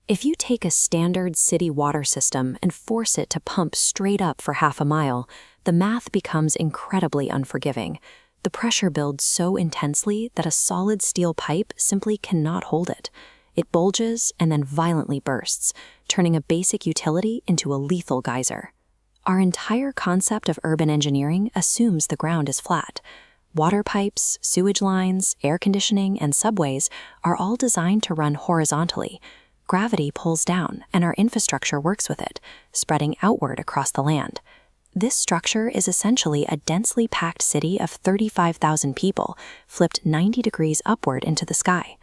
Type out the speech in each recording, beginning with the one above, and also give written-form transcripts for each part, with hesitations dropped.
If you take a standard city water system and force it to pump straight up for half a mile, the math becomes incredibly unforgiving. The pressure builds so intensely that a solid steel pipe simply cannot hold it. It bulges and then violently bursts, turning a basic utility into a lethal geyser. Our entire concept of urban engineering assumes the ground is flat. Water pipes, sewage lines, air conditioning, and subways are all designed to run horizontally. Gravity pulls down, and our infrastructure works with it, spreading outward across the land. This structure is essentially a densely packed city of 35,000 people, flipped 90 degrees upward into the sky.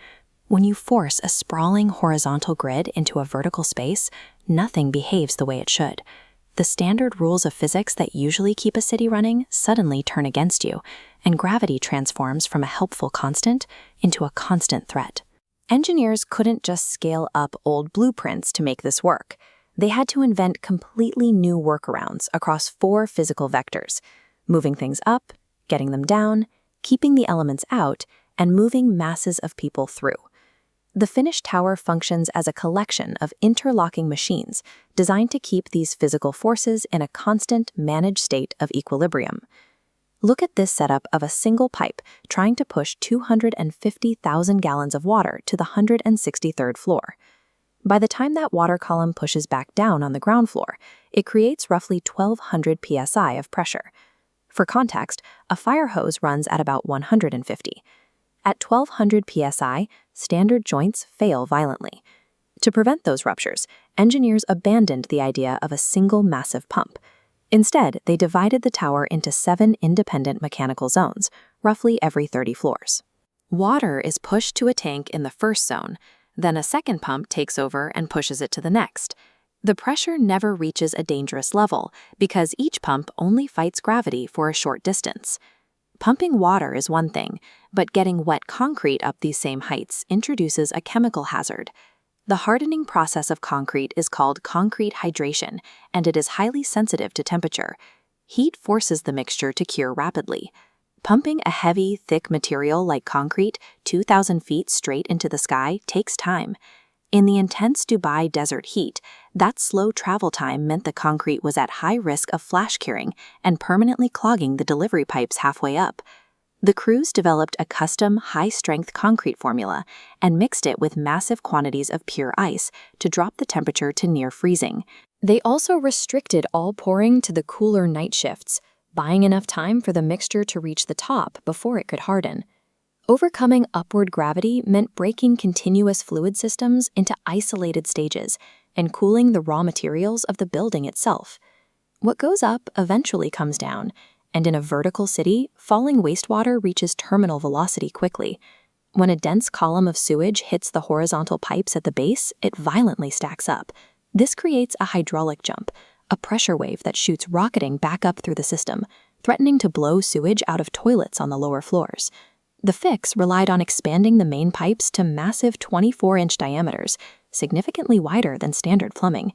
When you force a sprawling horizontal grid into a vertical space, nothing behaves the way it should. The standard rules of physics that usually keep a city running suddenly turn against you, and gravity transforms from a helpful constant into a constant threat. Engineers couldn't just scale up old blueprints to make this work. They had to invent completely new workarounds across 4 physical vectors: moving things up, getting them down, keeping the elements out, and moving masses of people through. The finished tower functions as a collection of interlocking machines designed to keep these physical forces in a constant, managed state of equilibrium. Look at this setup of a single pipe trying to push 250,000 gallons of water to the 163rd floor. By the time that water column pushes back down on the ground floor, it creates roughly 1,200 psi of pressure. For context, a fire hose runs at about 150. At 1,200 psi, standard joints fail violently. To prevent those ruptures, engineers abandoned the idea of a single massive pump. Instead, they divided the tower into 7 independent mechanical zones, roughly every 30 floors. Water is pushed to a tank in the first zone, then a second pump takes over and pushes it to the next. The pressure never reaches a dangerous level because each pump only fights gravity for a short distance. Pumping water is one thing, but getting wet concrete up these same heights introduces a chemical hazard. The hardening process of concrete is called concrete hydration, and it is highly sensitive to temperature. Heat forces the mixture to cure rapidly. Pumping a heavy, thick material like concrete 2,000 feet straight into the sky takes time. In the intense Dubai desert heat, that slow travel time meant the concrete was at high risk of flash curing and permanently clogging the delivery pipes halfway up. The crews developed a custom high-strength concrete formula and mixed it with massive quantities of pure ice to drop the temperature to near freezing. They also restricted all pouring to the cooler night shifts, buying enough time for the mixture to reach the top before it could harden. Overcoming upward gravity meant breaking continuous fluid systems into isolated stages and cooling the raw materials of the building itself. What goes up eventually comes down, and in a vertical city, falling wastewater reaches terminal velocity quickly. When a dense column of sewage hits the horizontal pipes at the base, it violently stacks up. This creates a hydraulic jump, a pressure wave that shoots rocketing back up through the system, threatening to blow sewage out of toilets on the lower floors. The fix relied on expanding the main pipes to massive 24-inch diameters, significantly wider than standard plumbing.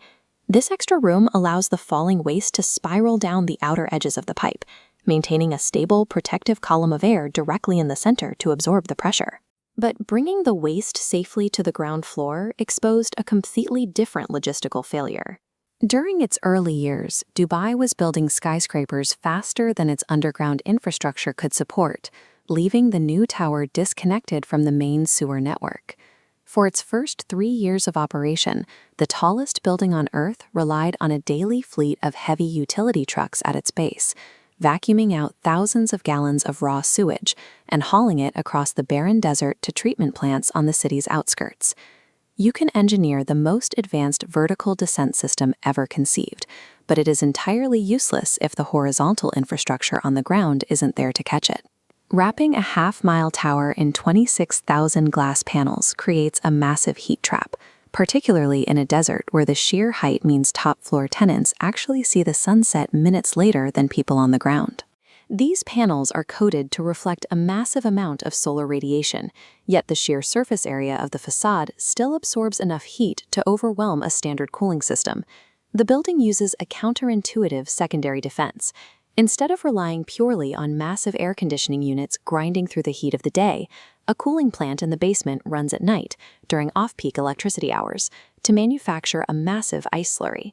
This extra room allows the falling waste to spiral down the outer edges of the pipe, maintaining a stable, protective column of air directly in the center to absorb the pressure. But bringing the waste safely to the ground floor exposed a completely different logistical failure. During its early years, Dubai was building skyscrapers faster than its underground infrastructure could support, leaving the new tower disconnected from the main sewer network. For its first 3 years of operation, the tallest building on Earth relied on a daily fleet of heavy utility trucks at its base, vacuuming out thousands of gallons of raw sewage and hauling it across the barren desert to treatment plants on the city's outskirts. You can engineer the most advanced vertical descent system ever conceived, but it is entirely useless if the horizontal infrastructure on the ground isn't there to catch it. Wrapping a half-mile tower in 26,000 glass panels creates a massive heat trap, particularly in a desert where the sheer height means top-floor tenants actually see the sunset minutes later than people on the ground. These panels are coated to reflect a massive amount of solar radiation, yet the sheer surface area of the facade still absorbs enough heat to overwhelm a standard cooling system. The building uses a counterintuitive secondary defense. Instead of relying purely on massive air conditioning units grinding through the heat of the day, A cooling plant in the basement runs at night, during off-peak electricity hours, to manufacture a massive ice slurry.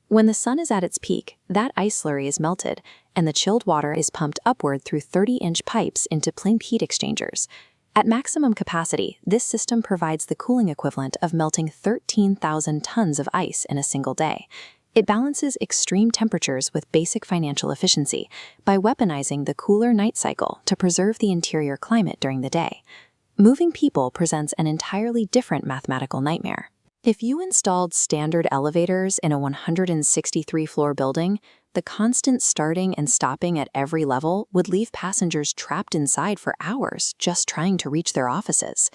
When the sun is at its peak, that ice slurry is melted, and the chilled water is pumped upward through 30-inch pipes into plate heat exchangers. At maximum capacity, this system provides the cooling equivalent of melting 13,000 tons of ice in a single day. It balances extreme temperatures with basic financial efficiency by weaponizing the cooler night cycle to preserve the interior climate during the day. Moving people presents an entirely different mathematical nightmare. If you installed standard elevators in a 163-floor building, the constant starting and stopping at every level would leave passengers trapped inside for hours just trying to reach their offices.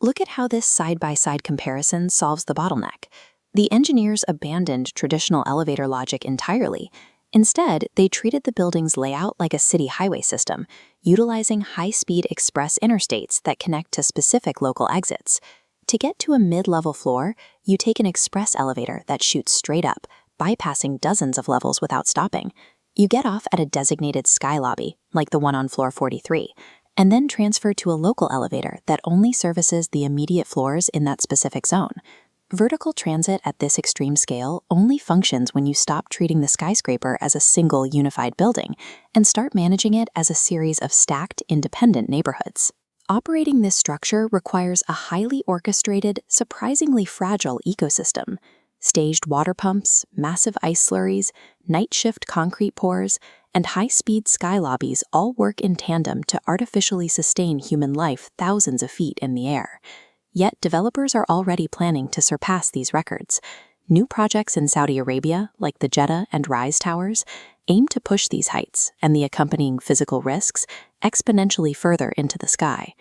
Look at how this side-by-side comparison solves the bottleneck. The engineers abandoned traditional elevator logic entirely. Instead, they treated the building's layout like a city highway system, utilizing high-speed express interstates that connect to specific local exits. To get to a mid-level floor, you take an express elevator that shoots straight up, bypassing dozens of levels without stopping. You get off at a designated sky lobby, like the one on floor 43, and then transfer to a local elevator that only services the immediate floors in that specific zone. Vertical transit at this extreme scale only functions when you stop treating the skyscraper as a single unified building and start managing it as a series of stacked, independent neighborhoods. Operating this structure requires a highly orchestrated, surprisingly fragile ecosystem. Staged water pumps, massive ice slurries, night shift concrete pours, and high-speed sky lobbies all work in tandem to artificially sustain human life thousands of feet in the air. Yet developers are already planning to surpass these records. New projects in Saudi Arabia, like the Jeddah and Rise towers, aim to push these heights and the accompanying physical risks exponentially further into the sky.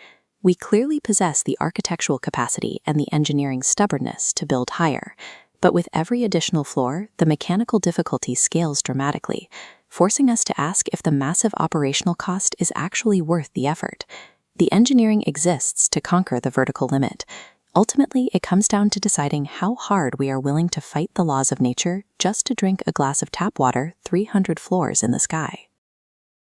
We clearly possess the architectural capacity and the engineering stubbornness to build higher, but with every additional floor, the mechanical difficulty scales dramatically, forcing us to ask if the massive operational cost is actually worth the effort. The engineering exists to conquer the vertical limit. Ultimately, it comes down to deciding how hard we are willing to fight the laws of nature just to drink a glass of tap water 300 floors in the sky.